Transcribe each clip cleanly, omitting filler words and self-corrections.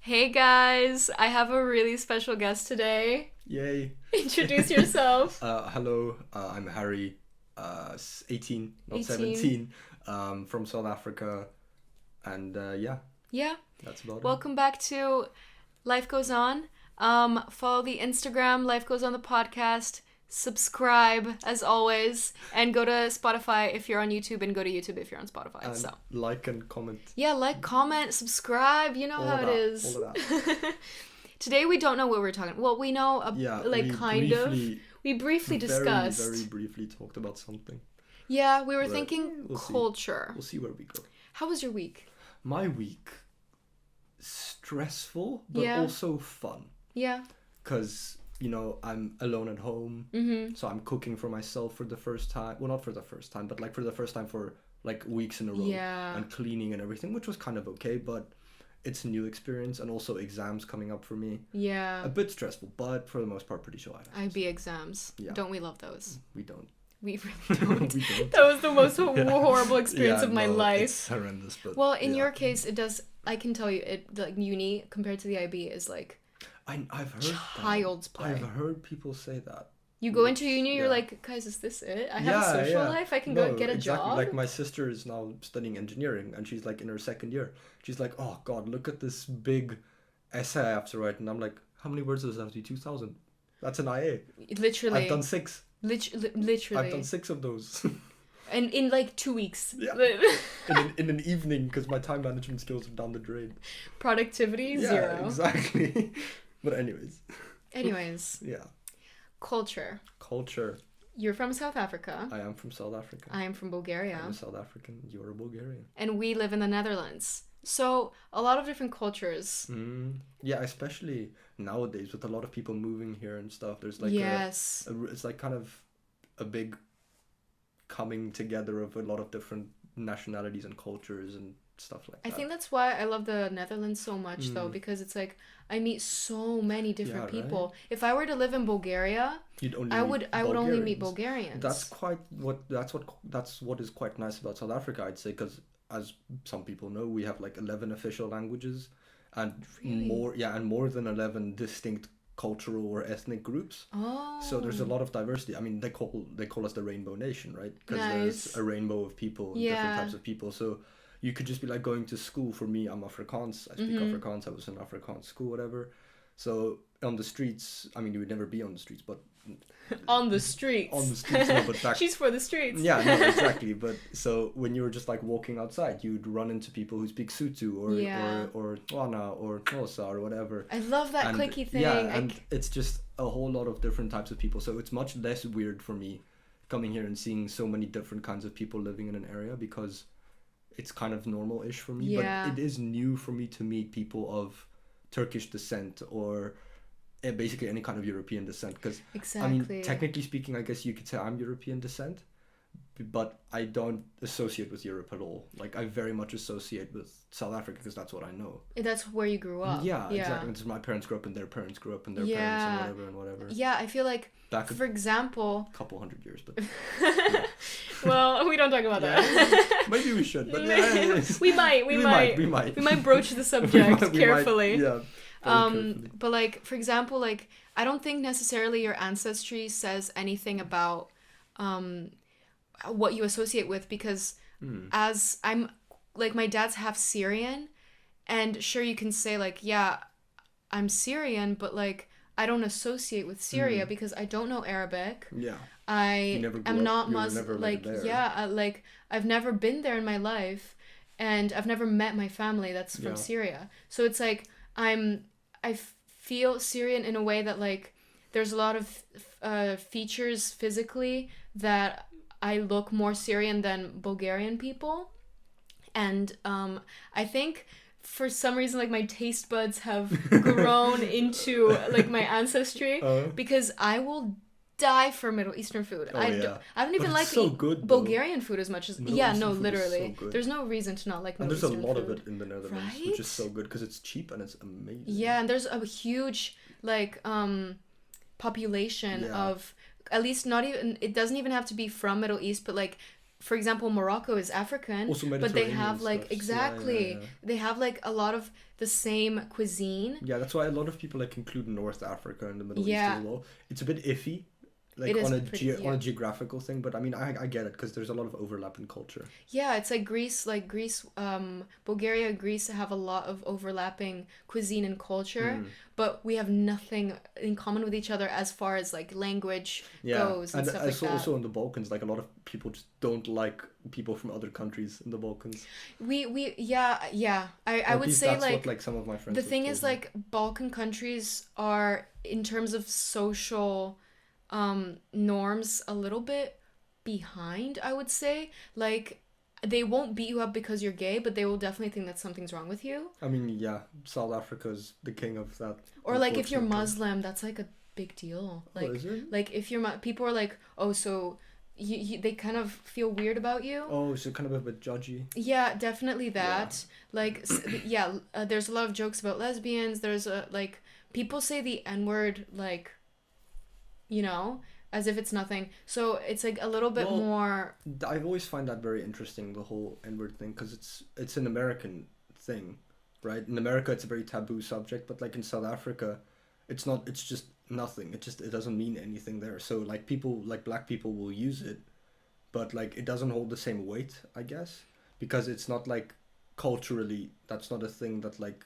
Hey guys, I have a really special guest today. Yay. Introduce yourself. Hello, I'm Harry, 18, not 18. 17, from South Africa, and Yeah, that's about welcome back to Life Goes On. Follow the Instagram, Life Goes On the podcast. Subscribe as always, and go to Spotify if you're on YouTube, and go to YouTube if you're on Spotify. it. And So like and comment. yeah, like, comment, subscribe. You know All how of it that, is. all of that. Today we don't know what we're talking. Well, we know We kind of. We briefly discussed. Very briefly talked about something. Yeah, we were But thinking we'll see. culture. We'll see where we go. How was your week? My week, stressful, but Yeah. also fun. Yeah. Because, I'm alone at home. Mm-hmm. So I'm cooking for myself for the first time. Well, not for the first time, but like for the first time for like weeks in a row. Yeah. And cleaning and everything, which was kind of okay, but it's a new experience, and also exams coming up for me. Yeah. A bit stressful, but for the most part pretty chill. IB exams. Yeah. Don't we love those? We don't. We really don't. We don't. That was the most horrible experience of my life. It's horrendous, but Well, in yeah. your case, it does. I can tell you, it like uni compared to the IB is like I've heard child's that. play. I've heard people say that. You go into uni, you're Yeah. like, guys, is this it? I have a social life. I can go and get a exactly. job. Like my sister is now studying engineering, and she's like in her second year. She's like, oh God, look at this big essay I have to write, and I'm like, how many words does that have to be? 2,000. That's an IA. Literally. I've done 6. Literally. I've done 6 of those. And in like 2 weeks. Yeah. in an evening, because my time management skills are down the drain. Productivity, Yeah, zero. exactly. But Anyways, yeah. culture. Culture. You're from South Africa. I am from South Africa. I am from Bulgaria. I'm a South African. You're a Bulgarian. And we live in the Netherlands. So a lot of different cultures. Yeah, especially nowadays with a lot of people moving here and stuff. There's like Yes. it's like kind of a big coming together of a lot of different nationalities and cultures and stuff like that. I think that's why I love the Netherlands so much though, because it's like I meet so many different Yeah, people. If I were to live in Bulgaria, I would only meet Bulgarians. Bulgarians. That's what is quite nice about South Africa, I'd say, because as some people know, we have like 11 official languages and more than 11 distinct cultural or ethnic groups. Oh. So there's a lot of diversity. I mean, they call us the Rainbow Nation, right? Because Nice. there's a rainbow of people, Yeah. different types of people. So you could just be like going to school. For me, I'm Afrikaans. I speak Afrikaans. I was in Afrikaans school, whatever. So on the streets, I mean, you would never be on the streets, but On the streets. no, but back. She's for the streets. Yeah, no, exactly. But so when you were just like walking outside, you'd run into people who speak Sotho or Tswana or Xhosa or whatever. I love that And, clicky thing. Yeah, and it's just a whole lot of different types of people. So it's much less weird for me coming here and seeing so many different kinds of people living in an area, because it's kind of normal-ish for me. Yeah. But it is new for me to meet people of Turkish descent or basically any kind of European descent. Because, Exactly. I mean, technically speaking, I guess you could say I'm European descent, but I don't associate with Europe at all. Like, I very much associate with South Africa because that's what I know. That's where you grew up. Yeah, exactly. Because my parents grew up and their parents grew up and their Yeah. parents and whatever. Yeah, I feel like, Back for example... a couple hundred years, but Well, we don't talk about that. maybe we should. But we might broach the subject carefully. Yeah. Carefully. But like, for example, like, I don't think necessarily your ancestry says anything about what you associate with, because as I'm like, my dad's half Syrian, and sure, you can say like, yeah, I'm Syrian, but like, I don't associate with Syria because I don't know Arabic. Yeah. I never grew am up- not you were Muslim. never, Like, there. yeah, like, I've never been there in my life, and I've never met my family that's from Yeah. Syria. So it's like I feel Syrian in a way that like there's a lot of features physically that I look more Syrian than Bulgarian people, and I think for some reason like my taste buds have grown into like my ancestry, because I will die for Middle Eastern food. Oh, I yeah. don't even But like it's so eat good, though. Bulgarian food as much as Middle yeah, Eastern no, food is literally. so good. There's no reason to not like And Middle there's a Eastern lot food. of it in the Netherlands, Right? which is so good because it's cheap and it's amazing. Yeah, and there's a huge like population Yeah. of, at least not even, it doesn't even have to be from Middle East, but like for example, Morocco is African, Also but they have Mediterranean like stuff. Yeah, exactly yeah, yeah. they have like a lot of the same cuisine. Yeah, that's why a lot of people like include North Africa and the Middle East Yeah. as well. It's a bit iffy, like It is on a pretty- yeah. on a geographical thing. But I mean, I get it because there's a lot of overlap in culture. Yeah, it's like Greece, Bulgaria, Greece have a lot of overlapping cuisine and culture, but we have nothing in common with each other as far as like language Yeah, goes and stuff I like saw that. also in the Balkans, like a lot of people just don't like people from other countries in the Balkans. Yeah. I Or at would least say that's what like some of my friends. the have thing told is me. like Balkan countries are in terms of social norms a little bit behind, I would say. Like they won't beat you up because you're gay, but they will definitely think that something's wrong with you. I mean, yeah, South Africa's the king of that. Or like if you're unfortunately. Muslim, that's like a big deal. Oh, Like is it? like if you're people are like, "Oh, so they kind of feel weird about you." Oh, so kind of a bit judgy. Yeah, definitely that. Like, yeah, there's a lot of jokes about lesbians. There's like, people say the N-word, like, you know, as if it's nothing. So it's like a little bit Well, more. I always find that very interesting, the whole N-word thing, because it's an American thing, right? In America, it's a very taboo subject, but like in South Africa, it's not. It's just nothing. It doesn't mean anything there. So like people, like black people, will use it, but like it doesn't hold the same weight, I guess, because it's not like culturally. That's not a thing that like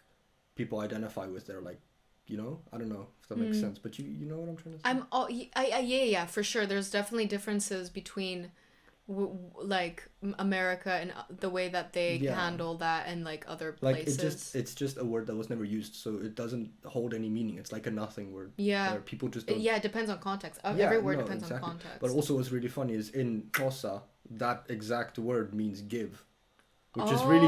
people identify with. They're like, you know, I don't know if that makes sense, but you know what I'm trying to say. I'm all. Yeah, for sure. There's definitely differences between. Like America and the way that they Yeah. handle that and like other Like places. it's just a word that was never used, so it doesn't hold any meaning. It's like a nothing word. Yeah. Where people just don't. Yeah, it depends on context. Yeah, Every word no, depends exactly. on context. But also, what's really funny is in Xhosa, that exact word means give, which is really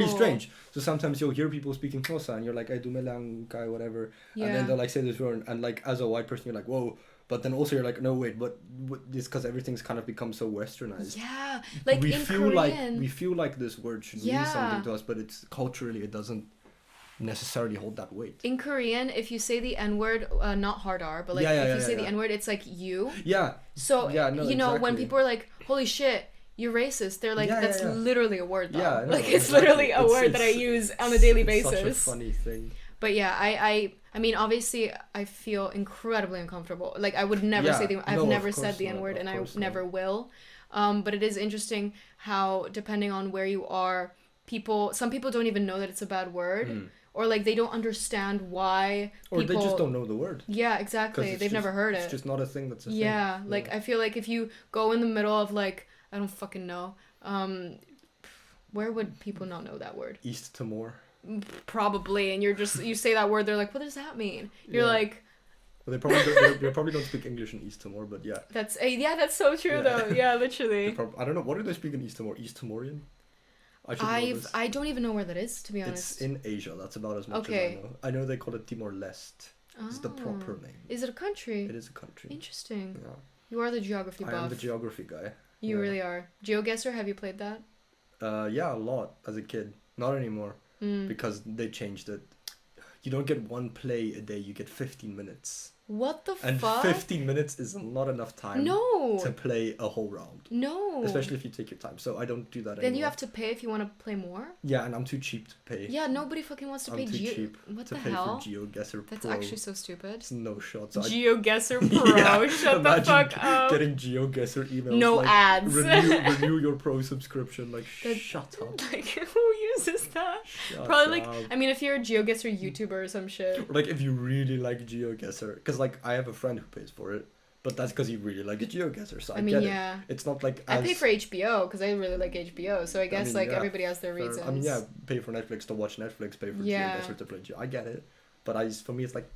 Oh. strange. So sometimes you'll hear people speaking Xhosa, and you're like, "I do melang kai whatever," and Yeah. then they'll like say this word, and like as a white person, you're like, "Whoa." But then also you're like, no wait, but it's because everything's kind of become so westernized. Yeah, like we in feel Korean. we feel like this word should mean Yeah. something to us, but it's culturally it doesn't necessarily hold that weight. In Korean, if you say the N word, not hard R, but like Yeah, yeah, if yeah, you say yeah. the N word, it's like you. Yeah, So Yeah, no, you know when exactly. people are like, "Holy shit, you're racist," they're like, Yeah, "That's yeah. literally a word, though." Yeah, no, like it's exactly. literally a word that I use on a daily it's basis. Such a funny thing. But yeah, I mean, obviously, I feel incredibly uncomfortable. Like I would never Yeah, say the. I've no, of never course said the not, N word, of and I course never will. But it is interesting how, depending on where you are, some people don't even know that it's a bad word, or like they don't understand why. Or People, they just don't know the word. Yeah, 'Cause exactly. it's They've just- never heard it. It's just not a thing that's a thing. Yeah, like I feel like if you go in the middle of like I don't fucking know, where would people not know that word? East Timor. Probably, and you say that word, they're like, what does that mean? You're Yeah. like, Well, they probably don't speak English in East Timor, but yeah. that's so true Yeah. though. Yeah, literally. I don't know, what do they speak in East Timor? East Timorian? I should know this. I don't even know where that is, to be It's honest. in Asia. That's about as much Okay. as I know. I know they call it Timor Leste. It's the proper Oh. name. Is it a country? It is a country. Interesting. Yeah. You are the geography I buff. am the geography guy. You yeah. really are. GeoGuessr, have you played that? Yeah, a lot as a kid. Not anymore because they changed it. You don't get one play a day. You get 15 minutes. What the And fuck? 15 minutes is not enough time No. to play a whole round. No. Especially if you take your time. So I don't do that anymore. Then you have to pay if you want to play more? Yeah, and I'm too cheap to pay. Yeah, nobody fucking wants to I'm pay too cheap What to the pay hell? for GeoGuessr That's Pro. actually so stupid. It's no shot. So GeoGuessr Pro. Yeah, Shut the imagine fuck up. getting GeoGuessr emails. No like, ads. Renew your pro subscription. Like, shut up. Like, who uses that? Shut Probably up. like, I mean, if you're a GeoGuessr YouTuber or some shit. Or, like, if you really like GeoGuessr. Because, like, I have a friend who pays for it. But that's because he really likes GeoGuessr. So I mean, get yeah. it. It's not like I pay for HBO because I really like HBO. So I guess mean, like yeah, everybody has their fair. reasons. I mean, yeah, pay for Netflix to watch Netflix, pay for Yeah. GeoGuessr to play Geo. I get it. But for me, it's like,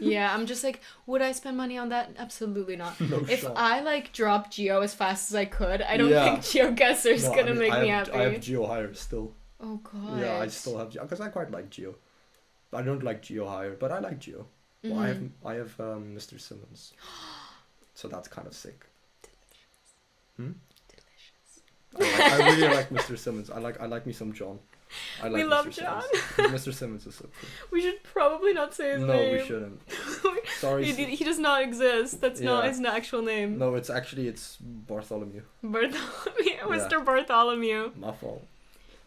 Yeah, I'm just like, would I spend money on that? Absolutely not. no If shot. I like drop Geo as fast as I could, I don't Yeah. think GeoGuessr's No, gonna I mean, make me I have happy. Geo Hire still. Oh god. Yeah, I still have Geo because I quite like Geo. I don't like Geo Hire, but I like Geo. Well, Mm-hmm. I have Mr. Simmons, so that's kind of sick. I really like Mr. Simmons. I like me some John. I like We Mr. love Simmons. John. Mr. Simmons is so cool. We should probably not say his No, name. we shouldn't. Sorry. He does not exist. That's not Yeah. his actual name. No, it's Bartholomew. Bartholomew, Yeah. Mr. Bartholomew. My fault.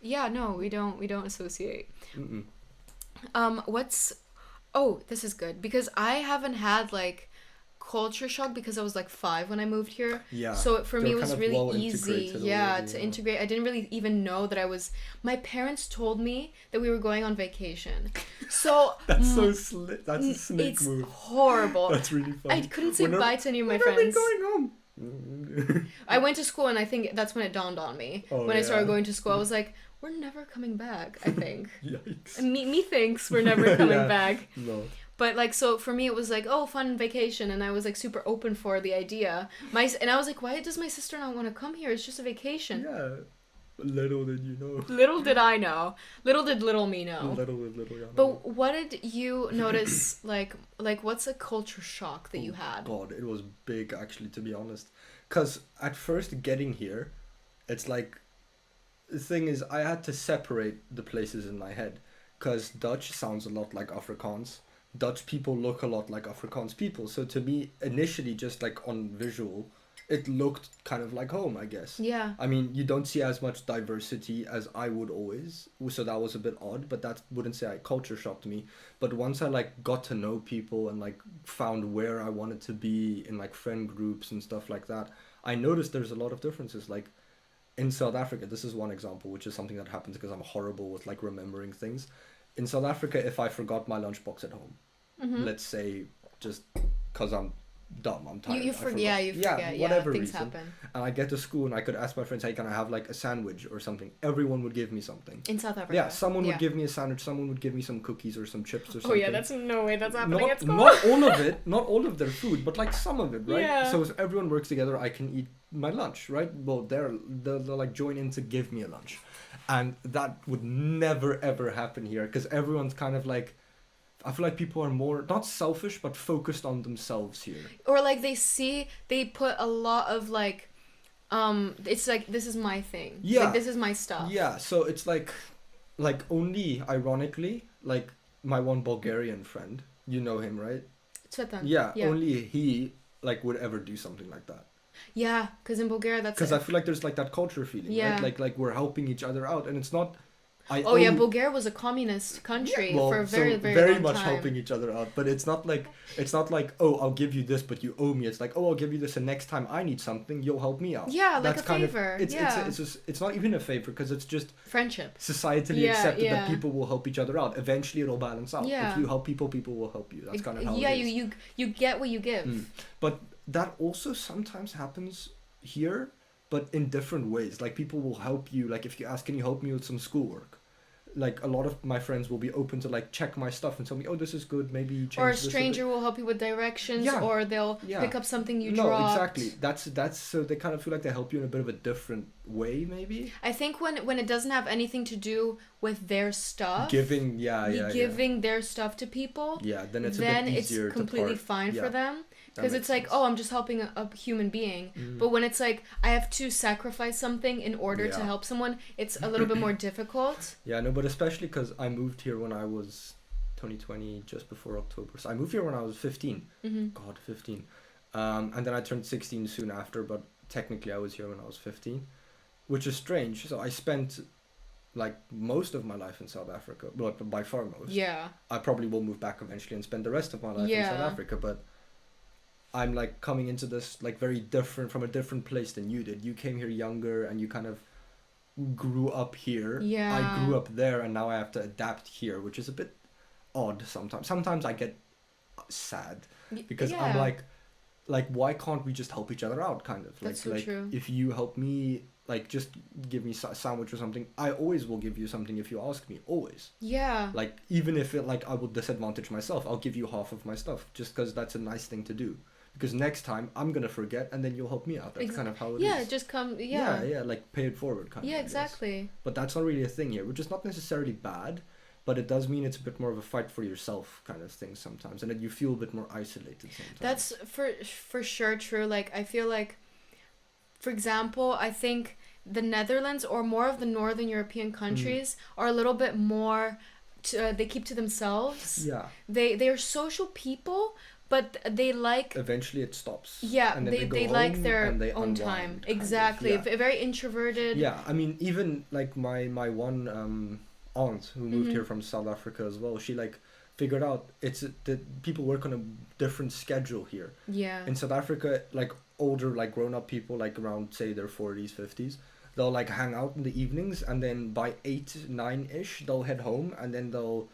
Yeah, no, we don't associate. Mm-mm. Oh, this is good because I haven't had like culture shock because I was like 5 when I moved here. Yeah. So for me it They're was kind of really well easy, integrated yeah, already, to yeah. integrate. I didn't really even know that I was. My parents told me that we were going on vacation, so That's so that's a snake it's move. horrible. That's really funny. I couldn't say When are- bye to any of my when are we friends. going home? I went to school and I think that's when it dawned on me. Oh, When I started yeah. going to school, I was like, we're never coming back. I think. Yikes. And me thinks we're never coming Yeah. back. No. But like, so for me it was like, oh, fun vacation, and I was like super open for the idea. And I was like, why does my sister not want to come here? It's just a vacation. Yeah. Little did you know. Little did I know. Little did little me know. Little did little you know. But what did you notice? like what's a culture shock that you Oh, had? God, it was big actually, to be honest. Because at first getting here, it's like, the thing is, I had to separate the places in my head. Because Dutch sounds a lot like Afrikaans. Dutch people look a lot like Afrikaans people. So to me, initially, just like on visual, it looked kind of like home, I guess. Yeah. I mean, you don't see as much diversity as I would always, so that was a bit odd, but that wouldn't say I culture shocked me. But once I like got to know people and like found where I wanted to be in like friend groups and stuff like that, I noticed there's a lot of differences. Like in South Africa, this is one example, which is something that happens because I'm horrible with like remembering things. In South Africa, if I forgot my lunchbox at home, let's say just because I'm dumb, I'm tired. You I forget. forgot. You forget. Yeah, whatever things reason. happen. And I get to school and I could ask my friends, hey, can I have like a sandwich or something? Everyone would give me something. In South Africa. Yeah, someone would give me a sandwich, someone would give me some cookies or some chips or something. Oh yeah, that's no way that's happening at school. Not all of it, not all of their food, but like some of it, right? Yeah. So if everyone works together, I can eat my lunch, right? Well, they'll like join in to give me a lunch. And that would never ever happen here because everyone's kind of like, I feel like people are more, not selfish, but focused on themselves here. Or like they put a lot of like, it's like, this is my thing. Yeah. Like, this is my stuff. Yeah, so it's like only, ironically, like my one Bulgarian friend, you know him, right? Tsvetan. Yeah, only he like would ever do something like that. Yeah, because in Bulgaria that's Because I feel like there's like that culture feeling, Yeah. right? Like we're helping each other out, and it's not. Oh yeah, Bulgaria was a communist country Yeah, well, for a very, so very long much time. helping each other out, but it's not like oh, I'll give you this, but you owe me. It's like, oh, I'll give you this, and next time I need something, you'll help me out. Yeah, like That's a kind favor. Of, it's just, it's not even a favor because it's just Friendship. societally Yeah, accepted yeah. that people will help each other out. Eventually, it'll balance out. Yeah. If you help people, people will help you. That's kind of how yeah, it is. you get what you give. But that also sometimes happens here, but in different ways. Like people will help you. Like if you ask, can you help me with some schoolwork? Like a lot of my friends will be open to like check my stuff and tell me, oh, this is good. Maybe change Or a this stranger will help you with directions, Yeah. or they'll Yeah. pick up something you No, dropped. exactly. That's so they kind of feel like they help you in a bit of a different way, maybe. I think when it doesn't have anything to do with their stuff, Giving, giving their stuff to people, yeah. Then it's then a bit it's easier completely to part. fine Yeah. for them. Because That it's makes like, sense. oh, I'm just helping a human being. But when it's like, I have to sacrifice something in order to Yeah. help someone, it's a little bit more difficult. Yeah, no, but especially because I moved here when I was 2020, just before October. So I moved here when I was 15. God, 15. And then I turned 16 soon after, but technically I was here when I was 15, which is strange. So I spent like most of my life in South Africa, well, by far most. Yeah. I probably will move back eventually and spend the rest of my life in South Yeah. Africa, but I'm like coming into this like very different, from a different place than you did. You came here younger and you kind of grew up here. Yeah. I grew up there and now I have to adapt here, which is a bit odd sometimes. Sometimes I get sad because I'm Yeah. like why can't we just help each other out, kind of That's so like true. if you help me, like just give me a sandwich or something, I always will give you something if you ask me, always. Yeah. Like even if it like I will disadvantage myself, I'll give you half of my stuff just because that's a nice thing to do, because next time I'm gonna forget and then you'll help me out. That's kind of how it is. Yeah, just come. Yeah. Yeah, like pay it forward kind of. Yeah, I guess. exactly. But that's not really a thing here, which is not necessarily bad, but it does mean it's a bit more of a fight for yourself kind of thing sometimes, and that you feel a bit more isolated sometimes. That's for sure true. Like I feel like, for example, I think the Netherlands or more of the Northern European countries are a little bit more they keep to themselves. Yeah. They are social people, but they like Eventually it stops. yeah, And then they go like home their and they own unwind, time. kind of. Exactly. Yeah. Very introverted. Yeah, I mean, even like my one aunt who moved Mhm. here from South Africa as well, she like figured out that people work on a different schedule here. Yeah. In South Africa, like older, like grown up people, like around say their 40s, 50s, they'll like hang out in the evenings, and then by 8, 9 ish, they'll head home, and then they'll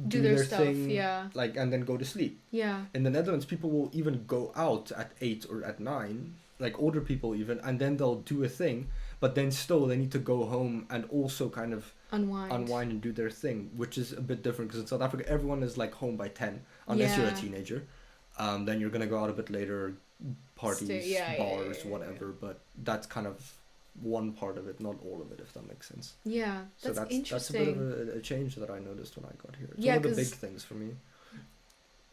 Do their stuff, thing, yeah. like, and then go to sleep. Yeah. In the Netherlands, people will even go out at 8 or at 9, like older people even, and then they'll do a thing, but then still they need to go home and also kind of unwind and do their thing, which is a bit different because in South Africa everyone is like home by 10 unless you're a Yeah. teenager. Then you're gonna go out a bit later, parties, Yeah, bars, yeah. whatever, but that's kind of one part of it, not all of it, if that makes sense. Yeah. So That's that's a interesting. bit of a change that I noticed when I got here. It's Yeah, one of the 'cause- big things for me.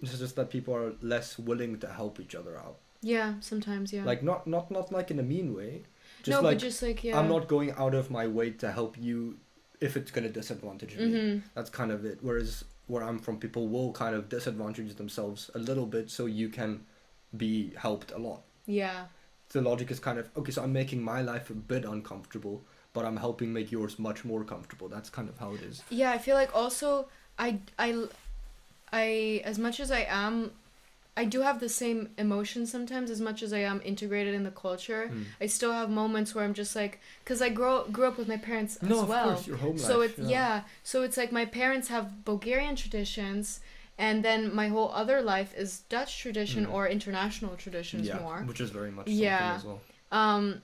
It's just that people are less willing to help each other out. Yeah, sometimes, yeah. Like not like in a mean way. Just no, like but just like yeah. I'm not going out of my way to help you if it's gonna disadvantage me. Mhm. That's kind of it. Whereas where I'm from, people will kind of disadvantage themselves a little bit so you can be helped a lot. Yeah. The logic is kind of okay, so I'm making my life a bit uncomfortable, but I'm helping make yours much more comfortable. That's kind of how it is. Yeah, I feel like also I as much as I do have the same emotions sometimes as much as I am integrated in the culture. Mm. I still have moments where I'm just like, because I grew up with my parents as No, well. of course, your home life. So it's so it's like my parents have Bulgarian traditions, and then my whole other life is Dutch tradition or international traditions more. which is very much Yeah. something as well.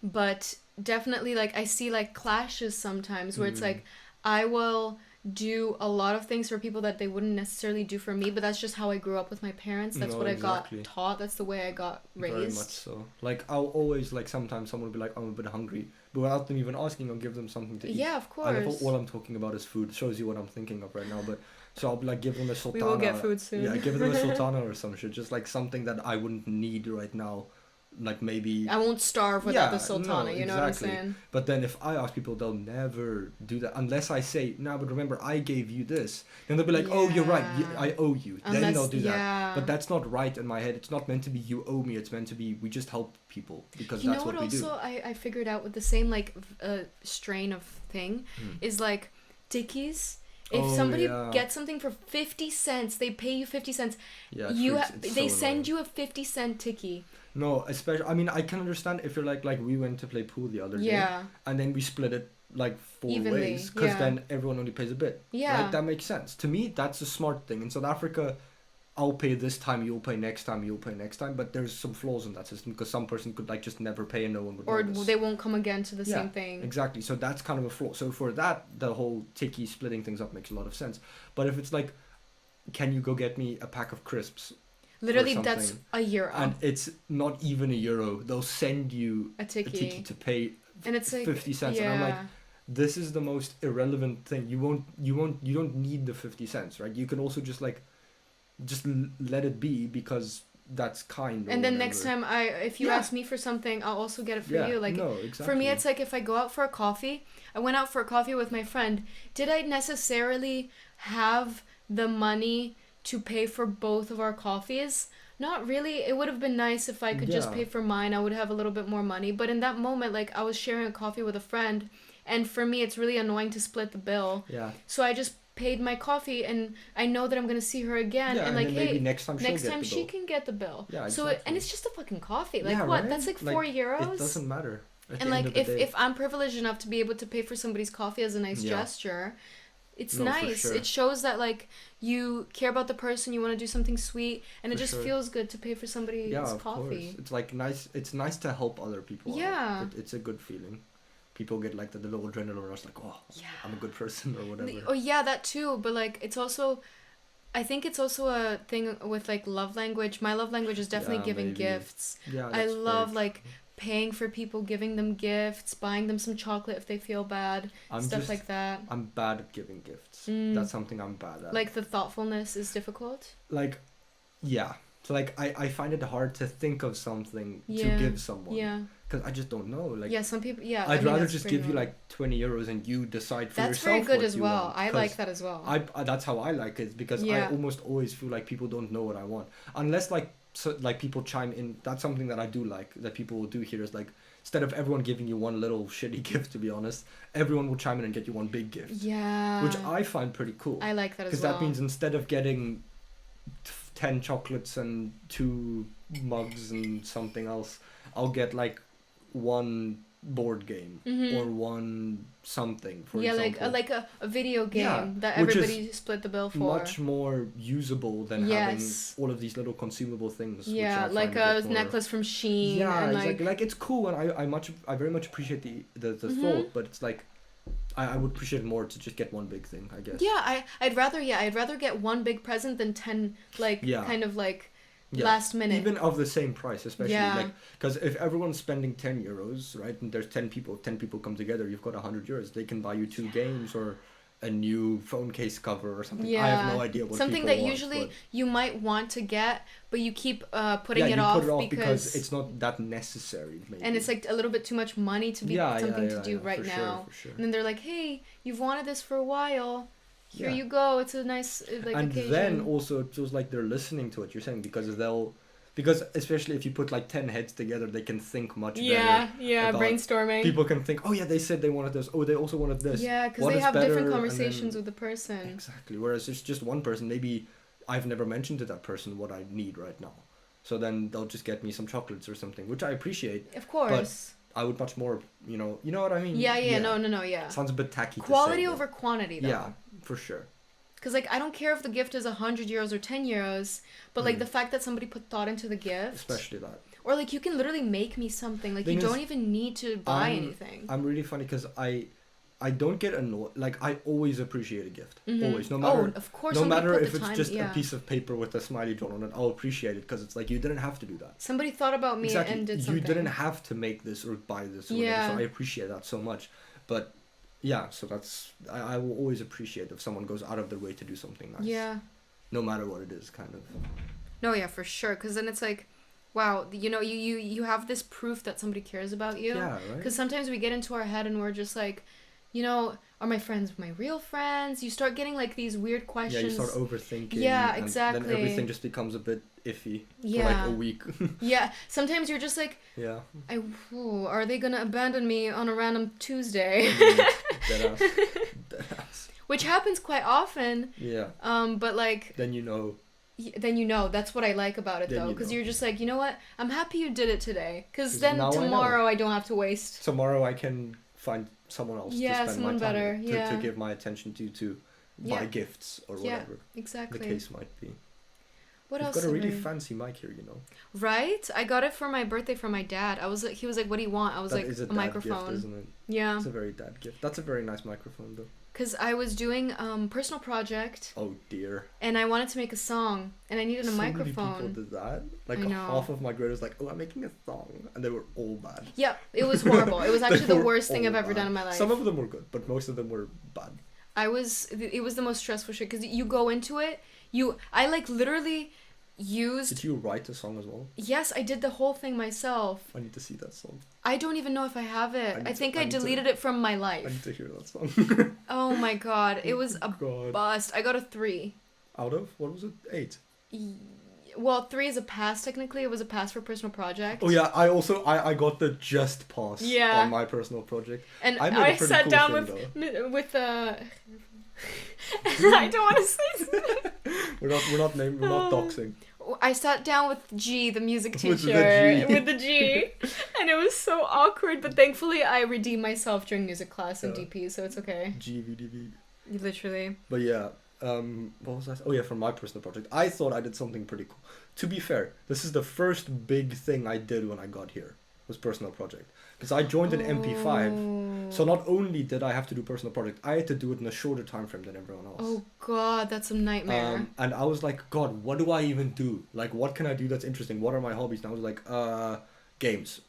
But definitely like I see like clashes sometimes where it's like I will do a lot of things for people that they wouldn't necessarily do for me, but that's just how I grew up with my parents. That's No, what exactly. I got taught. That's the way I got raised. Very much so. Like I'll always like sometimes someone will be like, I'm a bit hungry, but without them even asking, I'll give them something to eat. Yeah, of And if course. all I'm talking about is food, shows you what I'm thinking of right now. But so I'll be like, give them a sultana. We will get food soon. Yeah, give them a sultana or some shit, just like something that I wouldn't need right now. Like maybe. I won't starve without the Yeah, sultana, no, you know what I'm exactly. saying? But then if I ask people, they'll never do that unless I say, "No, but remember, I gave you this." Then they'll be like, "Oh, you're right. Yeah. I owe you." Then Unless- they'll do that. yeah. But that's not right in my head. It's not meant to be you owe me. It's meant to be we just help people because You that's know what what we also do. I figured out with the same like strain of thing is like tikkies. If Oh, somebody yeah. gets something for 50 cents, they pay you 50 cents. Yeah, You it's they so send annoying. you a 50-cent tikkie. No, especially I mean I can understand if you're like we went to play pool the other day Yeah. and then we split it like 4 Evenly, ways because yeah. then everyone only pays a bit. Yeah. Right? That makes sense. To me, that's a smart thing. In South Africa, I'll pay this time, you'll pay next time, you'll pay next time. But there's some flaws in that system because some person could like just never pay and no one would Or notice. they won't come again to the Yeah, same thing. Exactly. So that's kind of a flaw. So for that, the whole tikkie splitting things up makes a lot of sense. But if it's like, can you go get me a pack of crisps? Literally, or that's something, a euro. and it's not even €1. They'll send you A a tikkie. tikkie to pay And it's like 50 cents. Yeah. And I'm like, this is the most irrelevant thing. You don't need the 50 cents, right? You can also just like let it be because that's kind. Or and then whatever. next time if you Yeah. ask me for something, I'll also get it for Yeah, you. Like no, exactly. for me, it's like if I go out for a coffee, I went out for a coffee with my friend. Did I necessarily have the money to pay for both of our coffees? Not really. It would have been nice if I could just Yeah. pay for mine. I would have a little bit more money. But in that moment, like I was sharing a coffee with a friend, and for me, it's really annoying to split the bill. Yeah. So I just paid my coffee, and I know that I'm gonna see her again, Yeah, and like, then hey, maybe next time she'll next get time the she bill. can get the bill. Yeah, So exactly. and it's just a fucking coffee. Like Yeah, what? right? That's like €4. It doesn't matter. At And the like end of the day. if I'm privileged enough to be able to pay for somebody's coffee as a nice Yeah. gesture, it's No, for nice. sure. It shows that like you care about the person, you want to do something sweet, and it For just sure. feels good to pay for somebody's yeah, of coffee. course. It's like nice. It's nice to help other people. out. Yeah. It's a good feeling. People get like the little adrenaline rush, like, oh, Yeah. I'm a good person or whatever. Oh yeah, that too. But like it's also, I think it's also a thing with like love language. My love language is definitely Yeah, giving maybe. gifts. Yeah, I that's love very like paying for people, giving them gifts, buying them some chocolate if they feel bad, I'm stuff just- like that. I'm bad at giving gifts. Mm. That's something I'm bad at. Like the thoughtfulness is difficult. Like, yeah, like I find it hard to think of something to Yeah. give someone Yeah. because I just don't know. Like, Yeah, some people. Yeah, I'd I mean, rather that's just pretty give you normal. like 20 euros and you decide for That's yourself very good what as you well. want. I 'Cause like that as well. I that's how I like it because I Yeah. almost always feel like people don't know what I want unless like people chime in. That's something that I do like that people will do here is like instead of everyone giving you one little shitty gift, to be honest, everyone will chime in and get you one big gift, Yeah. which I find pretty cool. I like that as Because well. that means instead of getting 10 chocolates and 2 mugs and something else, I'll get like one board game Mhm. or one something, for yeah, example. like a video game Yeah, that which is everybody split the bill for. Much more usable than Yes. having all of these little consumable things. which Yeah, I like find a bit more- necklace from Shein. Yeah, and exactly. Like it's cool, and I very much appreciate the Mhm. thought, but it's like I would appreciate more to just get one big thing, I guess. Yeah, I'd rather get one big present than 10 like Yeah. kind of like Yeah. last minute. Even of the same price, especially Yeah. like because if everyone's spending 10 euros, right, and there's 10 people, if 10 people come together, you've got 100 euros. They can buy you 2 games or a new phone case cover or something. I have no idea what something people that want, usually but- you might want to get, but you keep putting yeah, it you off put it off because it's not that necessary. Maybe. and it's like a little bit too much money to be Yeah, something yeah, to do yeah, right for now. Sure, for sure. And then they're like, "Hey, you've wanted this for a while. Here Yeah. you go. It's a nice like And occasion." then also it feels like they're listening to what you're saying because especially if you put like 10 heads together, they can think much yeah, better. yeah, about- brainstorming. People can think, oh yeah, they said they wanted this. Oh, they also wanted this. Yeah, because What they is have better, different and conversations then- with the person. Exactly. Whereas it's just one person, maybe I've never mentioned to that person what I need right now. So then they'll just get me some chocolates or something, which I appreciate. Of course. I would much more, you know what I mean? Yeah, no, yeah. Sounds a bit tacky. Quality to say, over quantity, though. Yeah, for sure. Because, like, I don't care if the gift is 100 euros or 10 euros, but, like, Mm. the fact that somebody put thought into the gift. Especially that. Or, like, you can literally make me something. Like, Thing you is, don't even need to buy anything. I'm really funny because I don't get annoyed. Like I always appreciate a gift. Mhm. Always, no matter. Oh, of course. No somebody matter put if the it's time, just yeah. a piece of paper with a smiley drawn on it, I'll appreciate it because it's like you didn't have to do that. Somebody thought about me Exactly. and did You something. didn't have to make this or buy this or Yeah. whatever. So I appreciate that so much. But yeah, so that's I will always appreciate if someone goes out of their way to do something nice. Yeah. No matter what it is, kind of. No, yeah, for sure. Because then it's like, wow, you know, you have this proof that somebody cares about you. Yeah, right. Because sometimes we get into our head and we're just like, you know, are my friends my real friends? You start getting like these weird questions. Yeah, you start overthinking. Yeah, and exactly. Then everything just becomes a bit iffy for Yeah. like a week. Yeah, sometimes you're just like, Yeah. are they gonna abandon me on a random Tuesday? Deadass. Deadass. Which happens quite often. Yeah. But like, Then you know. then you know. That's what I like about it Then though, you because know. you're just like, you know what? I'm happy you did it today, because 'Cause then now I know. tomorrow I don't have to waste. Tomorrow I can find someone else Yeah, to spend someone my time better, with, yeah. to give my attention to buy Yeah. gifts or Yeah, whatever Exactly. the case might be. What You've else? got a have really I- fancy mic here, you know. Right? I got it for my birthday from my dad. He was like, "What do you want?" I was That like, is a "A dad microphone." gift, isn't it? Yeah. It's a very dad gift. That's a very nice microphone, though. Because I was doing personal project Oh dear. and I wanted to make a song and I needed a So microphone. many people did that. Like I know. half of my grade was like, "Oh, I'm making a song," and they were all bad. Yeah, it was horrible. It was They actually the were worst thing all I've ever bad. done in my life. Some of them were good, but most of them were bad. It was the most stressful shit because you go into it, I like literally used. Did you write a song as well? Yes, I did the whole thing myself. I need to see that song. I don't even know if I have it. I think I need to- deleted it from my I life. need to hear that song. Oh my god, it was a God. bust. I got a 3. Out of what was it? 8. Well, 3 is a pass technically. It was a pass for personal project. Oh yeah, I got the just pass Yeah. on my personal project. And I made a I pretty sat cool down thing, with I don't want to say. We're not doxing. I sat down with G, the music teacher, With the G. with the G, and it was so awkward. But thankfully, I redeemed myself during music class in Yeah. DP, so it's okay. GVDV. Literally. But yeah, what was I? Oh yeah, from my personal project, I thought I did something pretty cool. To be fair, this is the first big thing I did when I got here. Was personal project because I joined an MP5. So not only did I have to do personal project, I had to do it in a shorter time frame than everyone else. Oh god, that's a nightmare. And I was like, God, what do I even do? Like, what can I do that's interesting? What are my hobbies? And I was like, games.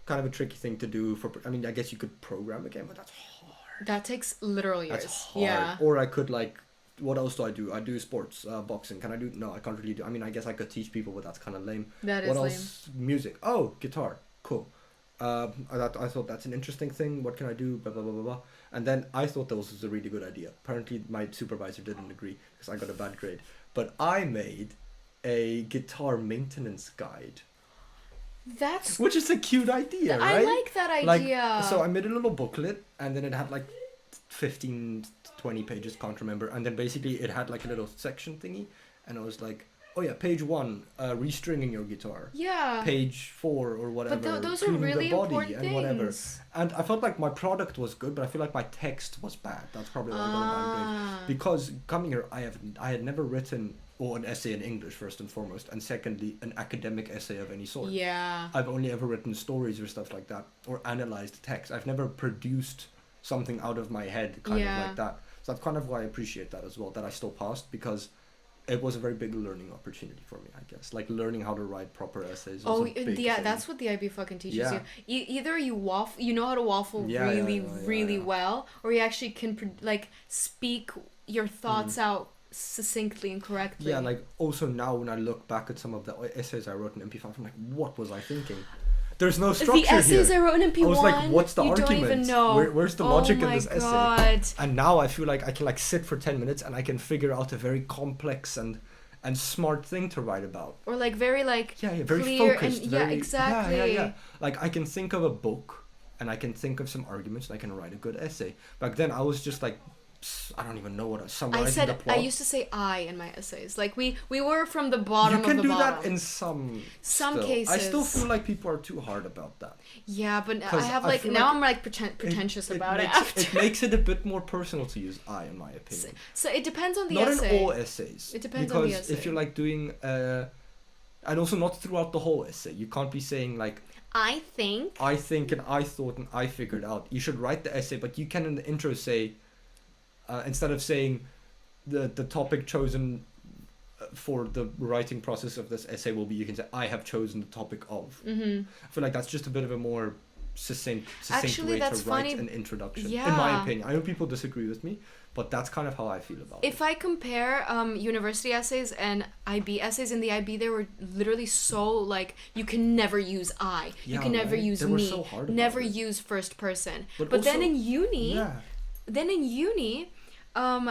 Kind of a tricky thing to do I mean, I guess you could program a game, but that's hard. That takes literal years. That's hard. Yeah. Or I could like what else do I do? I do sports, boxing. Can I do? No, I can't really do. I mean, I guess I could teach people, but that's kind of lame. That is What lame. else? Music. Oh, guitar. Cool. I thought that's an interesting thing. What can I do? Blah blah blah blah blah. And then I thought that was a really good idea. Apparently, my supervisor didn't agree because I got a bad grade. But I made a guitar maintenance guide, That's which is a cute idea, I right? like that Like, idea. so I made a little booklet, and then it had like 15, 20 pages, can't remember. And then basically it had like a little section thingy, and it was like, oh yeah, page 1, restringing your guitar. yeah. Page 4 or whatever. But those are tuning really the body important and things. whatever. And I felt like my product was good, but I feel like my text was bad. That's probably why I got a bad grade. Ah. Because coming here, I had never written an essay in English first and foremost, and secondly, an academic essay of any sort. Yeah. I've only ever written stories or stuff like that, or analyzed text. I've never produced something out of my head, kind of Yeah. like that. So that's kind of why I appreciate that as well, that I still passed, because it was a very big learning opportunity for me, I guess. Like, learning how to write proper essays was Oh, a big yeah, thing. that's what the IB fucking teaches Yeah. you. Either you waffle, you know how to waffle Yeah, really, yeah, yeah, really yeah. well, or you actually can like speak your thoughts out succinctly and correctly. Yeah, like, also now when I look back at some of the essays I wrote in MP5, I'm like, what was I thinking? There's no structure the essays here. I wrote in MP1. I was like, what's the you argument? don't even know. Where's the logic in this Oh essay? my god. And now I feel like I can like sit for 10 minutes and I can figure out a very complex and smart thing to write about. Or like very like Yeah, very clear focused. and very, yeah, exactly. Yeah. Like, I can think of a book and I can think of some arguments and I can write a good essay. Back then I was just like, I don't even know what I was summarizing the plot. I used to say I in my essays. Like we were from the bottom you can of the do bottom. that in some Some still. I still cases. feel like people are too hard about that. Yeah, but I 'Cause have I like feel now like I'm like pretentious about it makes, after. It makes it a bit more personal to use I, in my opinion. So it depends on the Not essay. in all essays. It depends because on the essay. if you're like doing and also not throughout the whole essay. You can't be saying like, I think. I think and I thought and I figured out. You should write the essay, but you can in the intro say, instead of saying the topic chosen for the writing process of this essay will be, you can say, I have chosen the topic of. Mm-hmm. I feel like that's just a bit of a more succinct Actually, way that's to write funny. an introduction. In Yeah. my opinion. I know people disagree with me, but that's kind of how I feel about it. If I compare university essays and IB essays, in the IB they were literally so like you can never use I, you Yeah, can never right? use They were me, so hard about never it. use first person. But But then also- in uni, Yeah.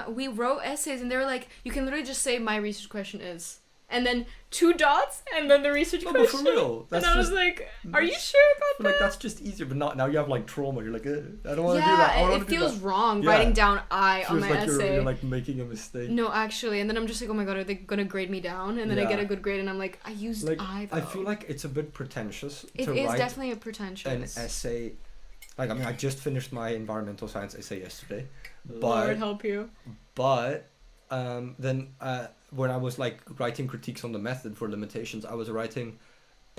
we wrote essays and they were like, you can literally just say my research question is, and then 2 dots, and then the research No, but for question. real, that's and I was just- like, are you sure I about feel like that? that's just easier, but now you have like trauma. You're like, I don't want to do that. I Yeah, don't it want to do feels that. wrong Yeah. writing down I on Feels my like essay. you're like making a mistake. No, actually, and then I'm just like, oh my god, are they gonna grade me down? And then I get Yeah. a good grade, and I'm like, I used Like, I though. I feel like it's a bit pretentious It to is write definitely a an pretentious. essay. Like, I mean, I just finished my environmental science essay yesterday, Lord but help you. then when I was like writing critiques on the method for limitations, I was writing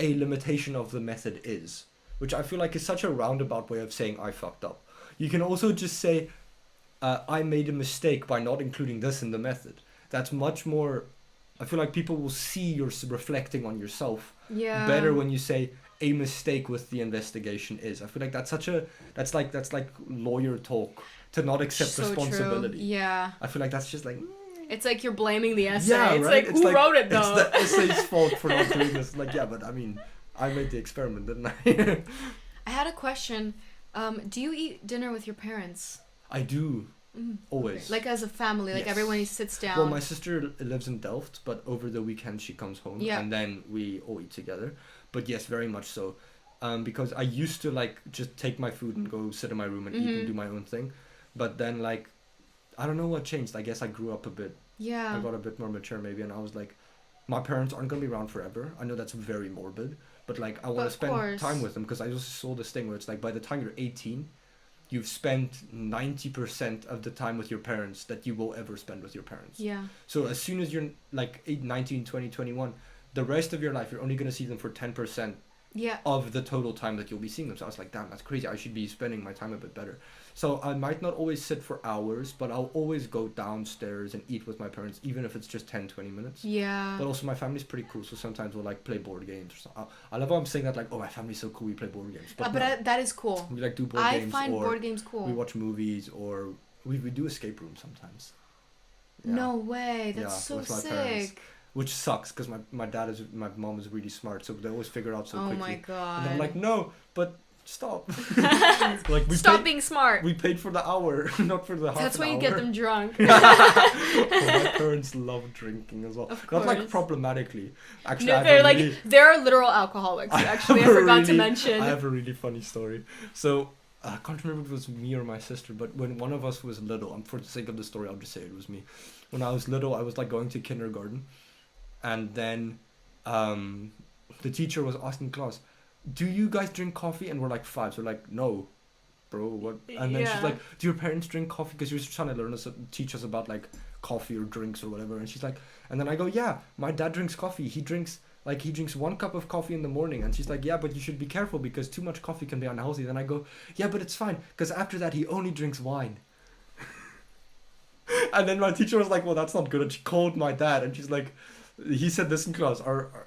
a limitation of the method is, which I feel like is such a roundabout way of saying I fucked up. You can also just say I made a mistake by not including this in the method. That's much more. I feel like people will see you're reflecting on yourself Yeah. better when you say a mistake with the investigation is. I feel like that's like lawyer talk to not accept So responsibility. True. Yeah. I feel like that's just like It's like you're blaming the essay. yeah, It's right? like, who wrote it It's though? the essay's fault for not doing this. Like, yeah, but I mean, I made the experiment, didn't I? I had a question. Do you eat dinner with your parents? I do. Always. Like as a family, like Yes. everyone sits down. Well, my sister lives in Delft, but over the weekend she comes home, Yeah. and then we all eat together. But yes, very much so. Because I used to like just take my food and go sit in my room and eat and do my own thing. But then like, I don't know what changed. I guess I grew up a bit. Yeah. I got a bit more mature maybe, and I was like, my parents aren't gonna be around forever. I know that's very morbid, but like I want to Of spend course. time with them, because I just saw this thing where it's like by the time you're 18, you've spent 90% of the time with your parents that you will ever spend with your parents. Yeah. So as soon as you're like 8, 19, 20, 21, the rest of your life, you're only going to see them for 10% Yeah. of the total time that you'll be seeing them. So I was like, damn, that's crazy. I should be spending my time a bit better. So I might not always sit for hours, but I'll always go downstairs and eat with my parents, even if it's just 10, 20 minutes. Yeah. But also my family's pretty cool, so sometimes we'll like play board games or something. I love how I'm saying that, like, oh, my family's so cool, we play board games. But, no, that is cool. we like do board I games, find or board games cool. we watch movies, or we do escape rooms sometimes. Yeah. No way. That's Yeah, so with my sick. parents. Which sucks because my mom is really smart, so they always figure out so Oh quickly. my god. And I'm like, no, but stop. Like Stop being smart. we paid for the hour, not for the half That's an why you hour. get them drunk. Well, my parents love drinking as well. Of Not like course. problematically. Actually, No, I have they're a like really, they're literal alcoholics. Actually, I have a forgot to really- mention. I have a really funny story. So I can't remember if it was me or my sister, but when one of us was little, and for the sake of the story, I'll just say it was me. When I was little, I was like going to kindergarten, and then the teacher was asking class, "Do you guys drink coffee?" And we're like 5, so we're like, "No, bro, what?" And then Yeah. she's like, "Do your parents drink coffee?" Because she was trying to teach us about like coffee or drinks or whatever. And she's like, and then I go, "Yeah, my dad drinks coffee. He drinks 1 cup of coffee in the morning." And she's like, "Yeah, but you should be careful because too much coffee can be unhealthy." Then I go, "Yeah, but it's fine because after that he only drinks wine." And then my teacher was like, "Well, that's not good." And she called my dad, and she's like, he said this in class,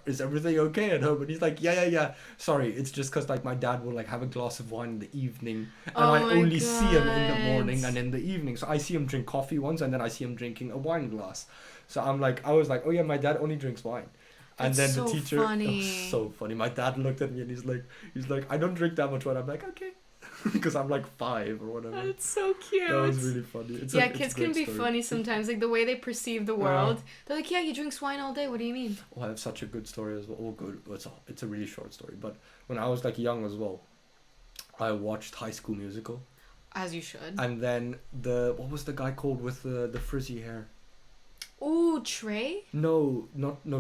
is everything okay at home? And he's like, yeah, sorry, it's just because like my dad will like have a glass of wine in the evening, and Oh I my only see him in the God. morning and in the evening. So I see him drink coffee once, and then I see him drinking a wine glass. So I was like, oh yeah, my dad only drinks wine. And That's then the so teacher, it funny. was so funny. My dad looked at me and he's like, I don't drink that much wine. I'm like, okay, because I'm like 5 or whatever. That's so cute. That was really funny. It's Yeah, it's a kids great can be story. funny sometimes. Like the way they perceive the world. They're like, yeah, he drinks wine all day. What do you mean? Oh, I have such a good story as well. Oh, good. It's a really short story. But when I was like young as well, I watched High School Musical, As you should. and then what was the guy called with the frizzy hair? Ooh, Trey? No,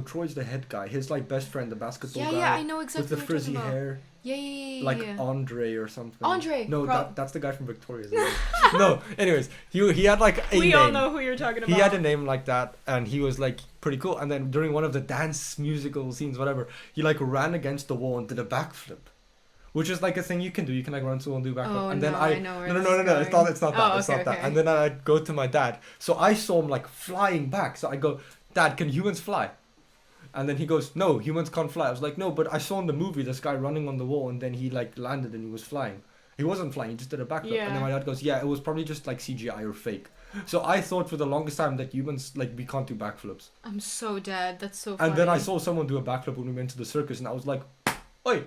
Troy's the head guy. His like best friend, the basketball Yeah, guy. yeah, I know with exactly the what you're frizzy talking about. hair, Yeah. like Andre or something. Andre, No, pro- that's the guy from Victoria's. Isn't it? No, anyways, he had like a We name. all know who you're talking about. He had a name like that, and he was like pretty cool. And then during one of the dance musical scenes, whatever, he like ran against the wall and did a backflip, which is like a thing you can do. You can like run to the wall and do a backflip. Oh, and then no, I know where no, this no, is no, it's going. not. It's not Oh, that. It's okay, not that. okay. And then I'd go to my dad. So I saw him like flying back. So I go, "Dad, can humans fly?" And then he goes, "No, humans can't fly." I was like, "No, but I saw in the movie this guy running on the wall, and then he like landed and he was flying. He wasn't flying. He just did a backflip." Yeah. And then my dad goes, "Yeah, it was probably just like CGI or fake." So I thought for the longest time that humans like we can't do backflips. I'm so dead. That's so funny. And then I saw someone do a backflip when we went to the circus, and I was like, "Oi,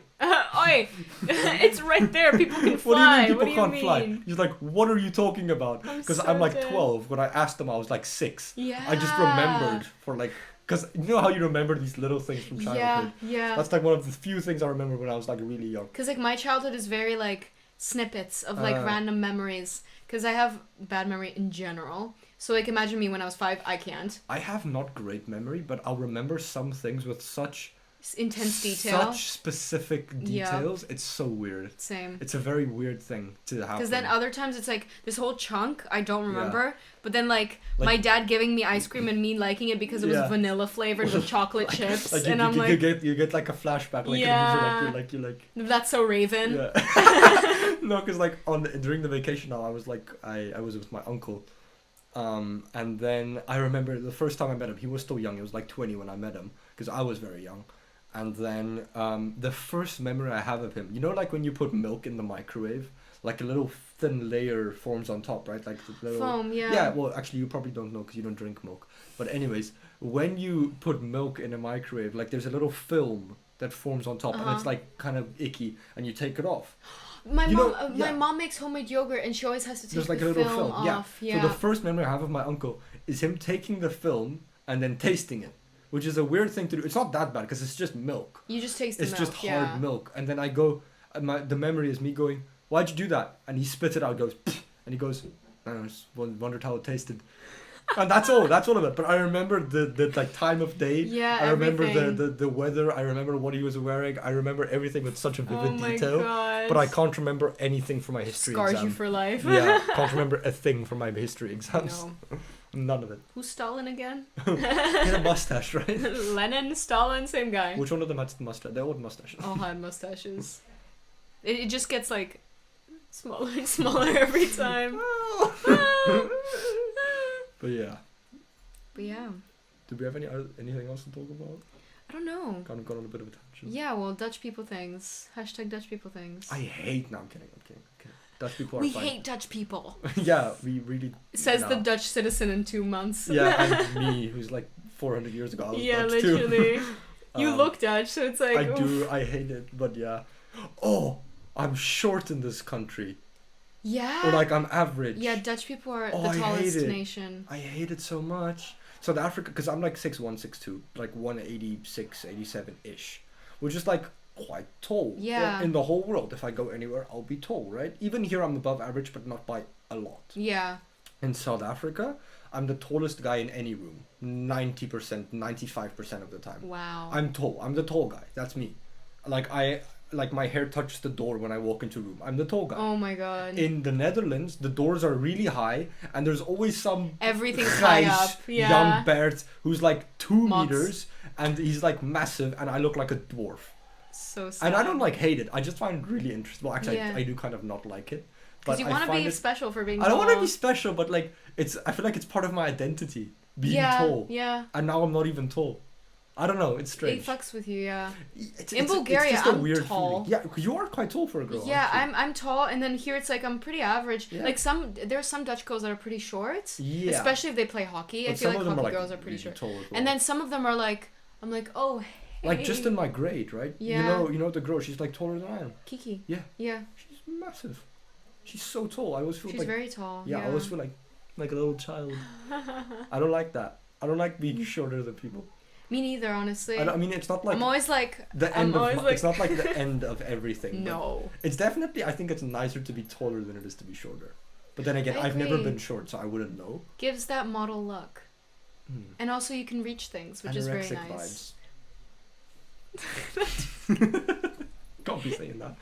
Oi! It's right there. People can fly. what do you mean people What do you can't mean? fly?" He's like, "What are you talking about?" I'm Because so I'm like dead. 12. When I asked him, I was like 6. Yeah. I just remembered for like, because you know how you remember these little things from childhood. Yeah. That's like one of the few things I remember when I was like really young. Because like my childhood is very like snippets of like Uh. random memories. Because I have bad memory in general. So like imagine me when I was 5. I can't. I have not great memory, but I'll remember some things with such Intense detail. such specific Yeah. details. It's so weird. Same. It's a very weird thing to happen. Because then other times it's like this whole chunk I don't remember, but then like my Like- dad giving me ice cream and me liking it because it was Yeah. vanilla flavored with chocolate chips, like and I'm you like, get like a flashback, like Yeah. you're like that's so Raven. yeah. No, because like during the vacation now, I was like I was with my uncle, and then I remember the first time I met him, he was still young. He was like 20 when I met him, because I was very young. And then the first memory I have of him, you know, like when you put milk in the microwave, like a little thin layer forms on top, right? Like the little Foam, yeah. Yeah, well, actually, you probably don't know because you don't drink milk. But anyways, when you put milk in a microwave, like there's a little film that forms on top, and it's Uh-huh. like kind of icky, and you take it off. My You mom, know, my yeah. mom makes homemade yogurt, and she always has to take There's like the a little film film, yeah. off. Yeah. So the first memory I have of my uncle is him taking the film and then tasting it, which is a weird thing to do. It's not that bad because it's just milk. You just taste the It's milk. just hard yeah. milk, and then I go. The memory is me going, "Why'd you do that?" And he spits it out, goes, "Pfft," and he goes, "I don't know, just wondered how it tasted." And that's all. That's all of it. But I remember the like time of day. Yeah, I remember everything. the weather. I remember what he was wearing. I remember everything with such a vivid Oh my detail. god. But I can't remember anything from my history Scars exam. you for life. Yeah, can't remember a thing from my history exams. No. None of it. Who's Stalin again? He had a mustache, right? Lenin, Stalin, same guy. Which one of them had the mustache? They all had mustaches. All had mustaches. It just gets like smaller and smaller every time. But yeah. But yeah, Do we have anything else to talk about? I don't know. Kind of got on a bit of a tangent. Yeah, well, Dutch people things. Hashtag Dutch people things. I hate. No, I'm kidding. I'm kidding. I'm kidding. Dutch people are We fine. hate Dutch people. Yeah, we really. Says the no. Dutch citizen in 2 months. Yeah, and me, who's like 400 years ago, I was Yeah, Dutch too. literally. You Um, look Dutch, so it's like. I do. oof. I hate it, but yeah. Oh, I'm short in this country, Yeah. or like I'm average. Yeah, Dutch people are Oh, the I hate tallest it. nation. I hate it so much. South Africa, because I'm like 6'1", 6'2", like 186, 87 ish, which is like quite tall. Yeah. In the whole world, if I go anywhere, I'll be tall, right? Even here, I'm above average, but not by a lot. Yeah. In South Africa, I'm the tallest guy in any room, 90%, 95% of the time. Wow. I'm tall. I'm the tall guy. That's me. Like my hair touches the door when I walk into a room. I'm the tall guy. Oh my god. In the Netherlands, the doors are really high, and there's always some Everything's high Gijs, up. Yeah. young Bert who's like 2 Mats. meters, and he's like massive, and I look like a dwarf. So sad. And I don't like hate it. I just find it really interesting. Well, actually, Yeah. I do kind of not like it. Because you I want to find be it- special for being I don't tall. want to be special, but like I feel like it's part of my identity being yeah, tall. Yeah. And now I'm not even tall. I don't know. It's It strange. fucks with you, yeah. It's Bulgaria, just a I'm weird tall. feeling. Yeah, 'cause you are quite tall for a girl. Yeah, aren't I'm tall, and then here it's like I'm pretty average. Yeah. Like there's some Dutch girls that are pretty short. you? Yeah. Especially if they play hockey. But I feel some like of them hockey girls are pretty really short. tall as well. And then some of them are like, I'm like, oh, hey. like just in my grade, right? Yeah. You know the girl. She's like taller than I am. Kiki. Yeah. Yeah. She's massive. She's so tall. I always feel She's like very tall. I always feel like a little child. I don't like that. I don't like being shorter than people. Me neither, honestly. I mean, it's not like I'm always like, the I'm end of. always like- It's not like the end of everything. but no. It's definitely. I think it's nicer to be taller than it is to be shorter. But then again, I I've never agree. been short, so I wouldn't know. Gives that model look. Hmm. And also you can reach things, which is very Anorexic nice. vibes. Can't be saying that.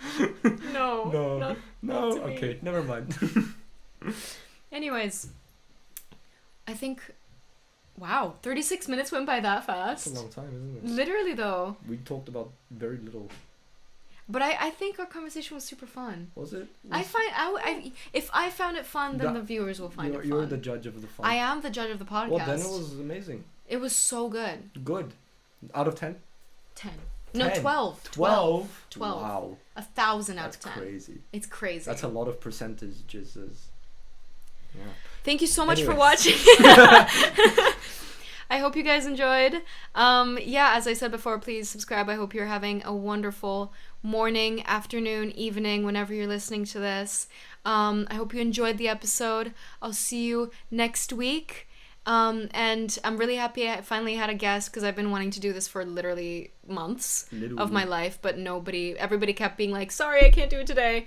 No. No. Not, No. to me. Okay. Never mind. Anyways, I think, wow, 36 minutes went by that That's a fast. long time, isn't it? Literally though. We talked about very little. But I think our conversation was super fun. Was it? If I found it fun, then That- the viewers will find it fun. You're the judge of the fun. I am the judge of the podcast. Well, then it was amazing. It was so good. Good. Out of 10? 10. No, 10. 12. 12? 12. Wow. 1,000 out That's of 10. crazy. It's crazy. That's a lot of percentages. Yeah. Thank you so much for Anyways. watching. I hope you guys enjoyed. Yeah, as I said before, please subscribe. I hope you're having a wonderful morning, afternoon, evening, whenever you're listening to this. I hope you enjoyed the episode. I'll see you next week. And I'm really happy I finally had a guest because I've been wanting to do this for literally months of my life, but everybody kept being like, sorry, I can't do it today.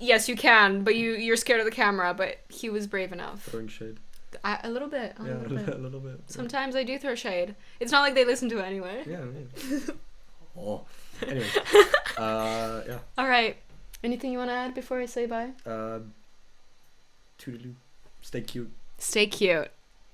Yes, you can, but you're scared of the camera, but he was brave enough. Throwing shade. A little bit. Yeah, a little bit. Sometimes I do throw shade. It's not like they listen to it anyway. Yeah, yeah. Oh. Anyway. Yeah. All right. Anything you want to add before I say bye? Toodaloo. Stay cute. Stay cute.